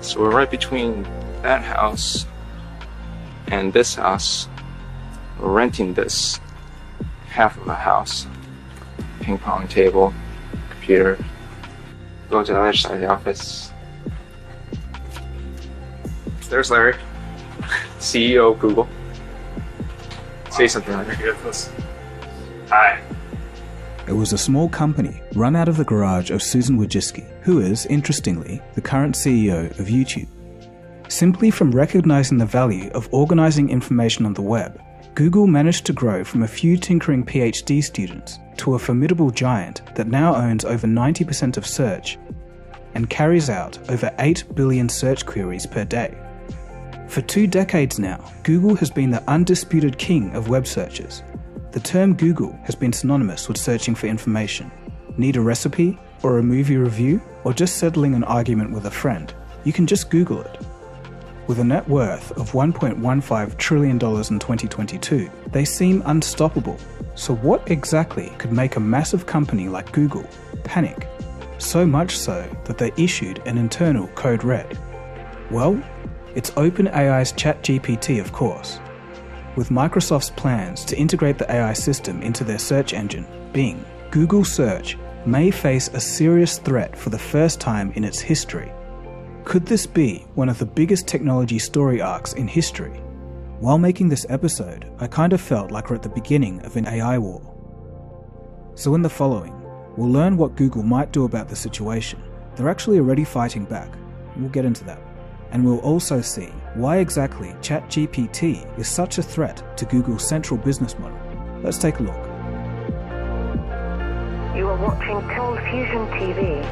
So we're right between that house and this house. We're renting this half of a house. Ping pong table, computer. Go to the other side of the office. There's Larry, CEO of Google. Say something, Larry. Hi. It was a small company run out of the garage of Susan Wojcicki, who is, interestingly, the current CEO of YouTube. Simply from recognizing the value of organizing information on the web, Google managed to grow from a few tinkering PhD students to a formidable giant that now owns over 90% of search and carries out over 8 billion search queries per day. For 2 decades now, Google has been the undisputed king of web searches. The term Google has been synonymous with searching for information. Need a recipe, or a movie review, or just settling an argument with a friend? You can just Google it. With a net worth of $1.15 trillion in 2022, they seem unstoppable. So what exactly could make a massive company like Google panic? So much so that they issued an internal code red. Well, it's OpenAI's ChatGPT, of course. With Microsoft's plans to integrate the AI system into their search engine, Bing, Google Search may face a serious threat for the first time in its history. Could this be one of the biggest technology story arcs in history? While making this episode, I kind of felt like we're at the beginning of an AI war. So in the following, we'll learn what Google might do about the situation. They're actually already fighting back, and we'll get into that. And we'll also see why exactly ChatGPT is such a threat to Google's central business model. Let's take a look. You are watching ColdFusion TV.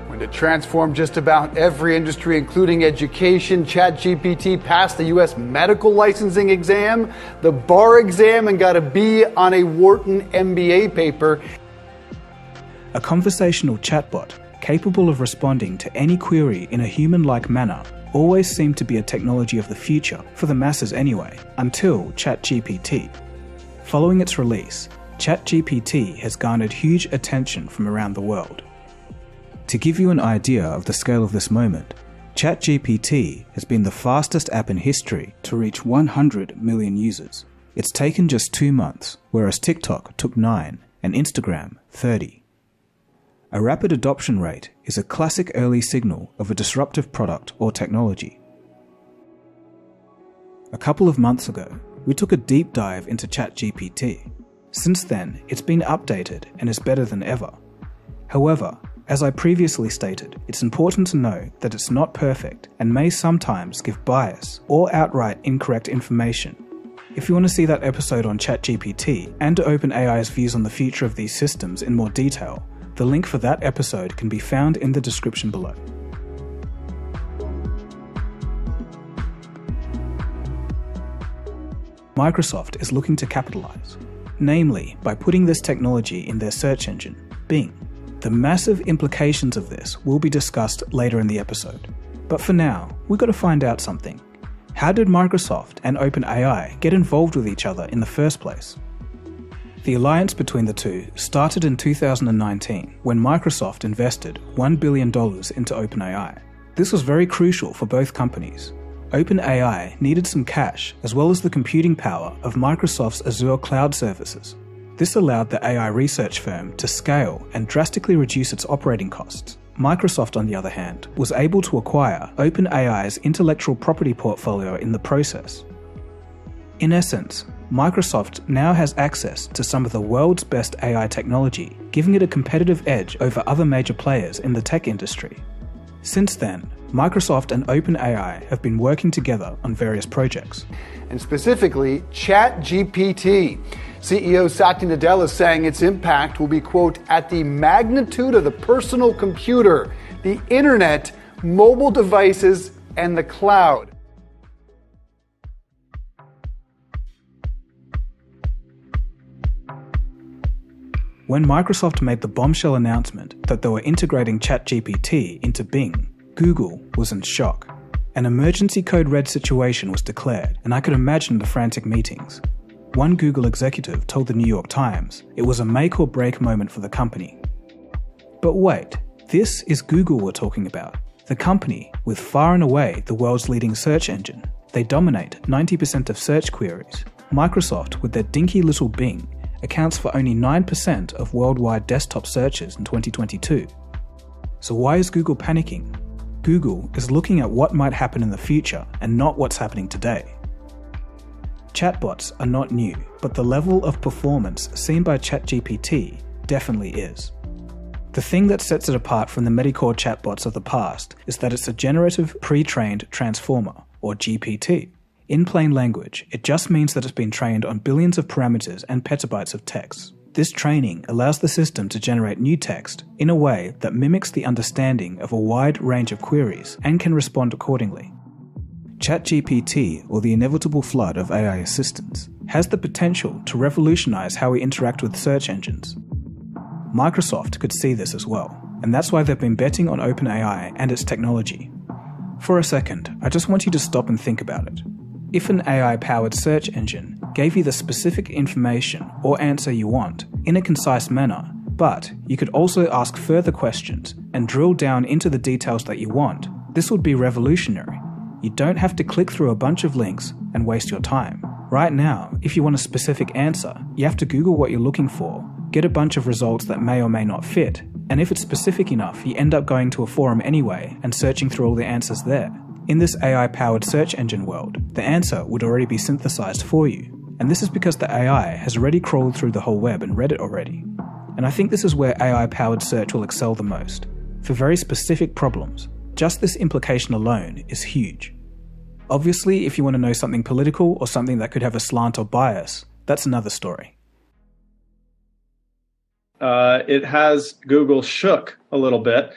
When to transform just about every industry, including education, ChatGPT passed the U.S. medical licensing exam, the bar exam, and got a B on a Wharton MBA paper. A conversational chatbot capable of responding to any query in a human-like manner always seemed to be a technology of the future, for the masses anyway, until ChatGPT. Following its release, ChatGPT has garnered huge attention from around the world. To give you an idea of the scale of this moment, ChatGPT has been the fastest app in history to reach 100 million users. It's taken just 2 months, whereas TikTok took 9 and Instagram 30. A rapid adoption rate is a classic early signal of a disruptive product or technology. A couple of months ago, we took a deep dive into ChatGPT. Since then, it's been updated and is better than ever. However, as I previously stated, it's important to know that it's not perfect and may sometimes give bias or outright incorrect information. If you want to see that episode on ChatGPT and to OpenAI's views on the future of these systems in more detail, the link for that episode can be found in the description below. Microsoft is looking to capitalize, namely by putting this technology in their search engine, Bing. The massive implications of this will be discussed later in the episode. But for now, we've got to find out something. How did Microsoft and OpenAI get involved with each other in the first place? The alliance between the two started in 2019 when Microsoft invested $1 billion into OpenAI. This was very crucial for both companies. OpenAI needed some cash as well as the computing power of Microsoft's Azure cloud services. This allowed the AI research firm to scale and drastically reduce its operating costs. Microsoft, on the other hand, was able to acquire OpenAI's intellectual property portfolio in the process. In essence, Microsoft now has access to some of the world's best AI technology, giving it a competitive edge over other major players in the tech industry. Since then, Microsoft and OpenAI have been working together on various projects. And specifically, ChatGPT. CEO Satya Nadella is saying its impact will be, quote, at the magnitude of the personal computer, the internet, mobile devices, and the cloud. When Microsoft made the bombshell announcement that they were integrating ChatGPT into Bing, Google was in shock. An emergency code red situation was declared, and I could imagine the frantic meetings. One Google executive told the New York Times it was a make or break moment for the company. But wait, This is Google we're talking about, the company with far and away the world's leading search engine. They dominate 90% of search queries. Microsoft, with their dinky little Bing, accounts for only 9% of worldwide desktop searches in 2022. So why is Google panicking? Google is looking at what might happen in the future and not what's happening today. Chatbots are not new, but the level of performance seen by ChatGPT definitely is. The thing that sets it apart from the Medicore chatbots of the past is that it's a generative pre-trained transformer, or GPT. In plain language, it just means that it's been trained on billions of parameters and petabytes of text. This training allows the system to generate new text in a way that mimics the understanding of a wide range of queries and can respond accordingly. ChatGPT, or the inevitable flood of AI assistants, has the potential to revolutionize how we interact with search engines. Microsoft could see this as well, and that's why they've been betting on OpenAI and its technology. For a second, I just want you to stop and think about it. If an AI-powered search engine gave you the specific information or answer you want in a concise manner, but you could also ask further questions and drill down into the details that you want, this would be revolutionary. You don't have to click through a bunch of links and waste your time. Right now, if you want a specific answer, you have to Google what you're looking for, get a bunch of results that may or may not fit, and if it's specific enough, you end up going to a forum anyway and searching through all the answers there. In this AI-powered search engine world, the answer would already be synthesized for you, and this is because the AI has already crawled through the whole web and read it already. And I think this is where AI-powered search will excel the most. For very specific problems, just this implication alone is huge. Obviously, if you want to know something political or something that could have a slant or bias, that's another story. It has Google shook a little bit,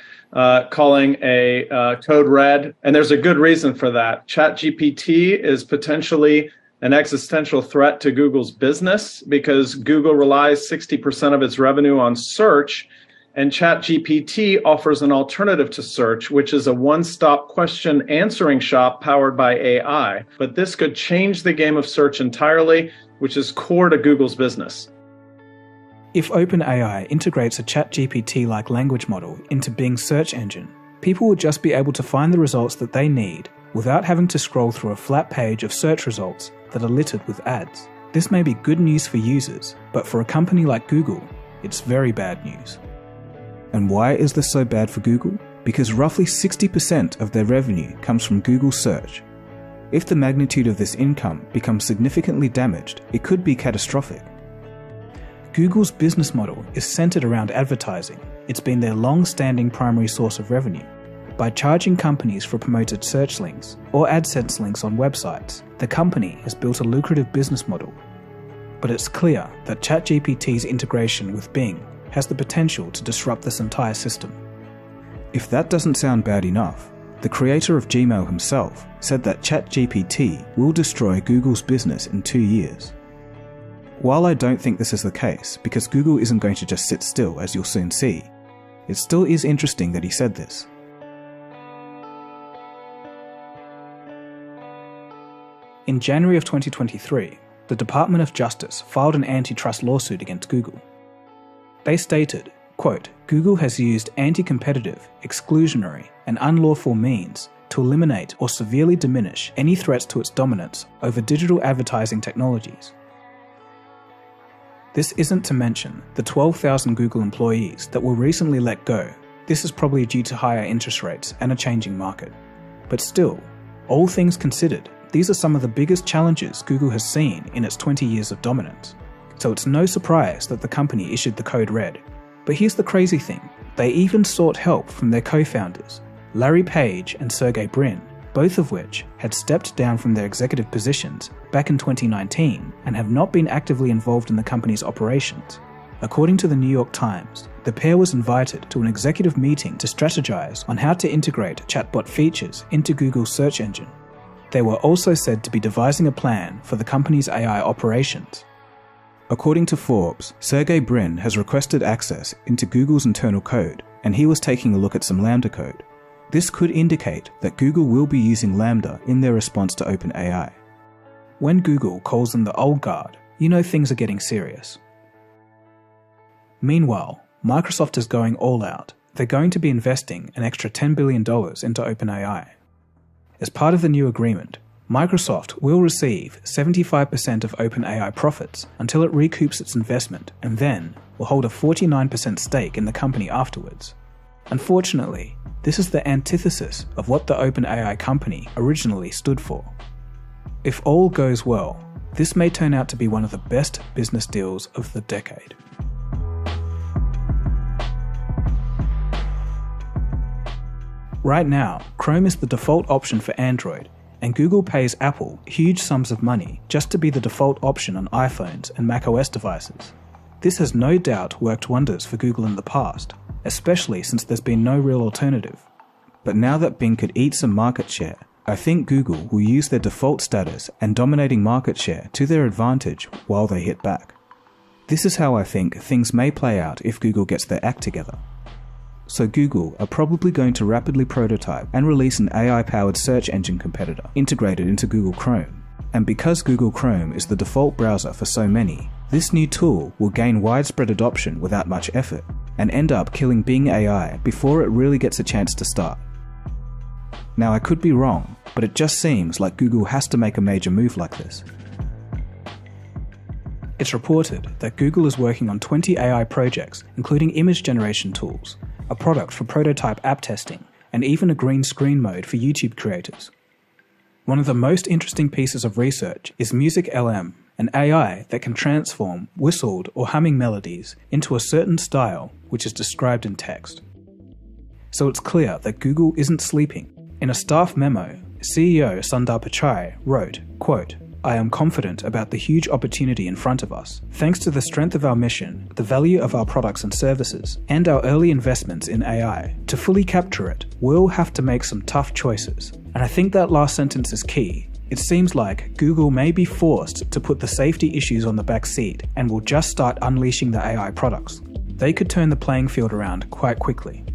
calling a code red, and there's a good reason for that. ChatGPT is potentially an existential threat to Google's business because Google relies 60% of its revenue on search, and ChatGPT offers an alternative to search, which is a one-stop question answering shop powered by AI. But this could change the game of search entirely, which is core to Google's business. If OpenAI integrates a ChatGPT-like language model into Bing's search engine, people would just be able to find the results that they need without having to scroll through a flat page of search results that are littered with ads. This may be good news for users, but for a company like Google, it's very bad news. And why is this so bad for Google? Because roughly 60% of their revenue comes from Google search. If the magnitude of this income becomes significantly damaged, it could be catastrophic. Google's business model is centered around advertising. It's been their long-standing primary source of revenue. By charging companies for promoted search links or AdSense links on websites, the company has built a lucrative business model. But it's clear that ChatGPT's integration with Bing has the potential to disrupt this entire system. If that doesn't sound bad enough, the creator of Gmail himself said that ChatGPT will destroy Google's business in 2 years. While I don't think this is the case, because Google isn't going to just sit still, as you'll soon see, it still is interesting that he said this. In January of 2023, the Department of Justice filed an antitrust lawsuit against Google. They stated, quote, Google has used anti-competitive, exclusionary, and unlawful means to eliminate or severely diminish any threats to its dominance over digital advertising technologies. This isn't to mention the 12,000 Google employees that were recently let go. This is probably due to higher interest rates and a changing market. But still, all things considered, these are some of the biggest challenges Google has seen in its 20 years of dominance. So it's no surprise that the company issued the code red. But here's the crazy thing, they even sought help from their co-founders, Larry Page and Sergey Brin, both of which had stepped down from their executive positions back in 2019 and have not been actively involved in the company's operations. According to the New York Times, the pair was invited to an executive meeting to strategize on how to integrate chatbot features into Google's search engine. They were also said to be devising a plan for the company's AI operations. According to Forbes, Sergey Brin has requested access into Google's internal code, and he was taking a look at some Lambda code. This could indicate that Google will be using Lambda in their response to OpenAI. When Google calls them the old guard, you know things are getting serious. Meanwhile, Microsoft is going all out. they're going to be investing an extra $10 billion into OpenAI. As part of the new agreement, Microsoft will receive 75% of OpenAI profits until it recoups its investment, and then will hold a 49% stake in the company afterwards. Unfortunately, this is the antithesis of what the OpenAI company originally stood for. If all goes well, this may turn out to be one of the best business deals of the decade. Right now, Chrome is the default option for Android, and Google pays Apple huge sums of money just to be the default option on iPhones and macOS devices. This has no doubt worked wonders for Google in the past, especially since there's been no real alternative. But now that Bing could eat some market share, I think Google will use their default status and dominating market share to their advantage while they hit back. This is how I think things may play out if Google gets their act together. So Google are probably going to rapidly prototype and release an AI-powered search engine competitor integrated into Google Chrome. And because Google Chrome is the default browser for so many, this new tool will gain widespread adoption without much effort, and end up killing Bing AI before it really gets a chance to start. Now I could be wrong, but it just seems like Google has to make a major move like this. It's reported that Google is working on 20 AI projects, including image generation tools, a product for prototype app testing, and even a green screen mode for YouTube creators. One of the most interesting pieces of research is Music LM, an AI that can transform whistled or humming melodies into a certain style which is described in text. So it's clear that Google isn't sleeping. In a staff memo, CEO Sundar Pichai wrote, quote, "I am confident about the huge opportunity in front of us. Thanks to the strength of our mission, the value of our products and services, and our early investments in AI. To fully capture it, we'll have to make some tough choices." And I think that last sentence is key. It seems like Google may be forced to put the safety issues on the back seat and will just start unleashing the AI products. They could turn the playing field around quite quickly.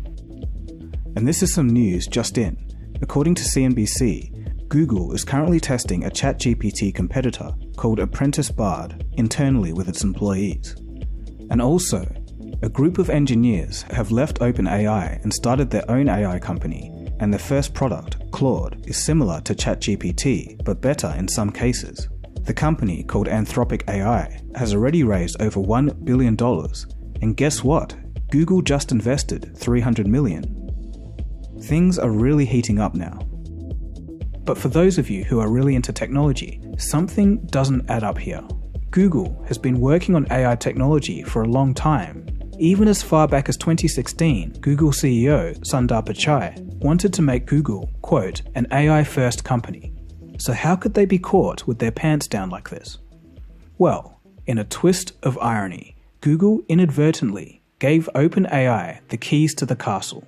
And this is some news just in. According to CNBC, Google is currently testing a ChatGPT competitor called Apprentice Bard internally with its employees. And also, a group of engineers have left OpenAI and started their own AI company, and their first product, Claude, is similar to ChatGPT, but better in some cases. The company, called Anthropic AI, has already raised over $1 billion, and guess what? Google just invested $300 million. Things are really heating up now. But for those of you who are really into technology, something doesn't add up here. Google has been working on AI technology for a long time. Even as far back as 2016, Google CEO Sundar Pichai wanted to make Google, quote, an AI-first company. So how could they be caught with their pants down like this? Well, in a twist of irony, Google inadvertently gave OpenAI the keys to the castle.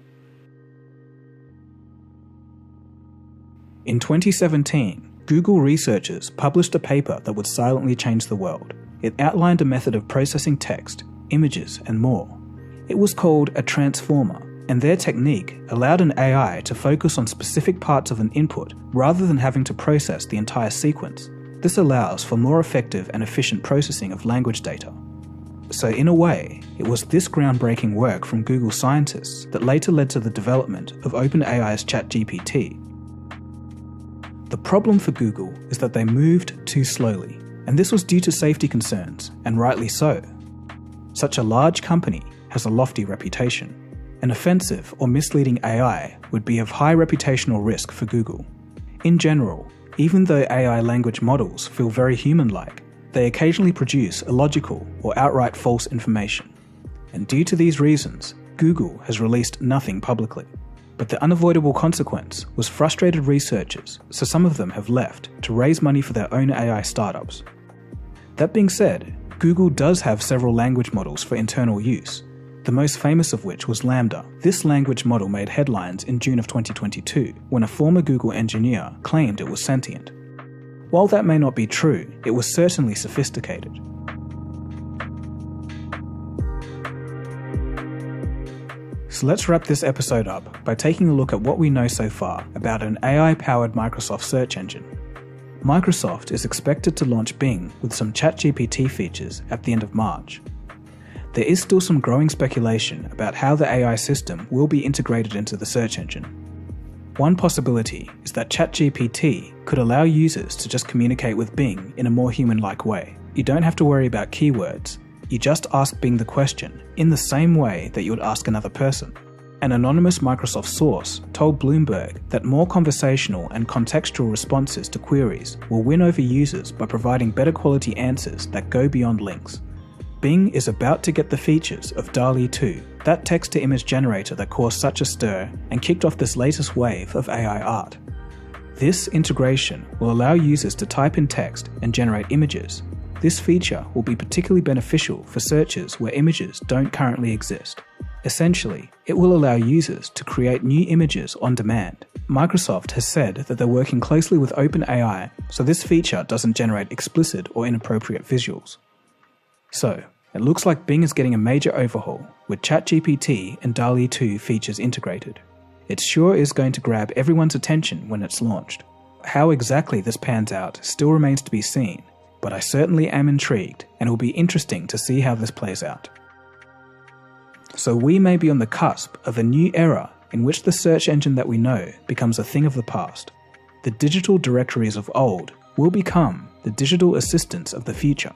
In 2017, Google researchers published a paper that would silently change the world. It outlined a method of processing text, images, and more. It was called a transformer, and their technique allowed an AI to focus on specific parts of an input rather than having to process the entire sequence. This allows for more effective and efficient processing of language data. So in a way, it was this groundbreaking work from Google scientists that later led to the development of OpenAI's ChatGPT. The problem for Google is that they moved too slowly, and this was due to safety concerns, and rightly so. Such a large company has a lofty reputation. An offensive or misleading AI would be of high reputational risk for Google. In general, even though AI language models feel very human-like, they occasionally produce illogical or outright false information. And due to these reasons, Google has released nothing publicly. But the unavoidable consequence was frustrated researchers, so some of them have left to raise money for their own AI startups. That being said, Google does have several language models for internal use, the most famous of which was Lambda. This language model made headlines in June of 2022 when a former Google engineer claimed it was sentient. While that may not be true, it was certainly sophisticated. So let's wrap this episode up by taking a look at what we know so far about an AI-powered Microsoft search engine. Microsoft is expected to launch Bing with some ChatGPT features at the end of March. there is still some growing speculation about how the AI system will be integrated into the search engine. One possibility is that ChatGPT could allow users to just communicate with Bing in a more human-like way. You don't have to worry about keywords. You just ask Bing the question in the same way that you would ask another person. An anonymous Microsoft source told Bloomberg that more conversational and contextual responses to queries will win over users by providing better quality answers that go beyond links. Bing is about to get the features of DALL-E 2, that text-to-image generator that caused such a stir and kicked off this latest wave of AI art. This integration will allow users to type in text and generate images. This feature will be particularly beneficial for searches where images don't currently exist. Essentially, it will allow users to create new images on demand. Microsoft has said that they're working closely with OpenAI, so this feature doesn't generate explicit or inappropriate visuals. So, it looks like Bing is getting a major overhaul, with ChatGPT and DALL-E 2 features integrated. It sure is going to grab everyone's attention when it's launched. How exactly this pans out still remains to be seen, but I certainly am intrigued, and it will be interesting to see how this plays out. So we may be on the cusp of a new era in which the search engine that we know becomes a thing of the past. The digital directories of old will become the digital assistants of the future.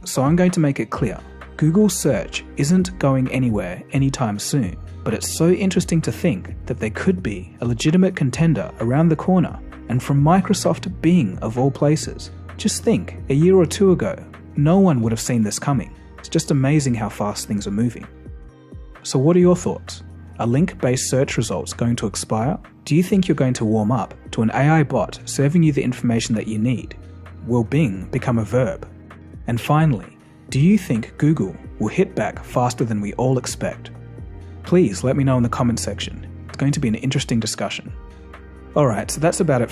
So I'm going to make it clear, Google search isn't going anywhere anytime soon, but it's so interesting to think that there could be a legitimate contender around the corner, and from Microsoft Bing of all places. Just think, a year or two ago, no one would have seen this coming. It's just amazing how fast things are moving. So what are your thoughts? Are link-based search results going to expire? Do you think you're going to warm up to an AI bot serving you the information that you need? Will Bing become a verb? And finally, do you think Google will hit back faster than we all expect? Please let me know in the comment section. It's going to be an interesting discussion. Alright, so that's about it